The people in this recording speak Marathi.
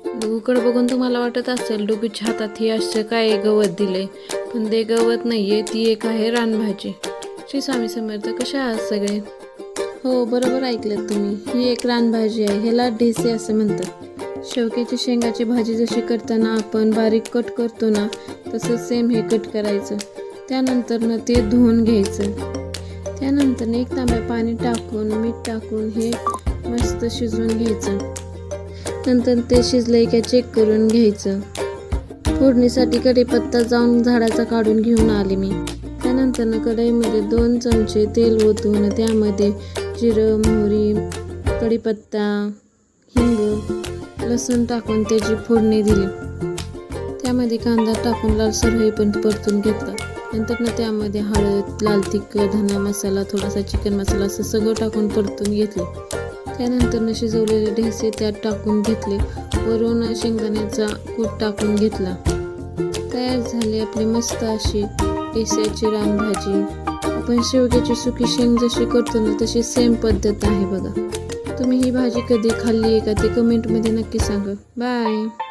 डुगूकडे बघून तुम्हाला वाटत असेल डुगूच्या हातात ही असं काय गवत दिले, पण ते गवत नाहीये, ती एक आहे रानभाजी. श्री स्वामी समर्थ. कशा आहात सगळे? हो, बरोबर ऐकलं तुम्ही. ही एक रानभाजी आहे. ह्याला ढेसे असं म्हणतात. शेवग्याची शेंगाची भाजी जशी करताना आपण बारीक कट करतो ना, तसं सेम हे कट करायचं. त्यानंतर ते धुवून घ्यायचं. त्यानंतर एक तांब्या पाणी टाकून मीठ टाकून हे मस्त शिजवून घ्यायचं. नंतर ते शिजलंय का चेक करून घ्यायचं. फोडणीसाठी कढीपत्ता जाऊन झाडाचा काढून घेऊन आले मी. त्यानंतर कढईमध्ये 2 चमचे तेल ओतून त्यामध्ये जिरं, मोहरी, कढीपत्ता, हिंग, लसूण टाकून त्याची फोडणी दिली. त्यामध्ये कांदा टाकून लालसर होईपर्यंत परतून घेतला. नंतर त्यामध्ये हळद, लाल तिखट, धना मसाला, थोडासा चिकन मसाला असं सगळं टाकून परतून घेतले. त्यानंतर शिजवलेले ढेसे त्यात टाकून घेतले. वरून शेंगदाण्याचा कूट टाकून घेतला. तयार झाली आपली मस्त अशी ढेस्याची रानभाजी. आपण शेवग्याची सुकी शेंग जशी करतो ना, तशी सेम पद्धत आहे बघा. तुम्ही ही भाजी कधी खाल्ली आहे का ते कमेंटमध्ये नक्की सांगा. बाय.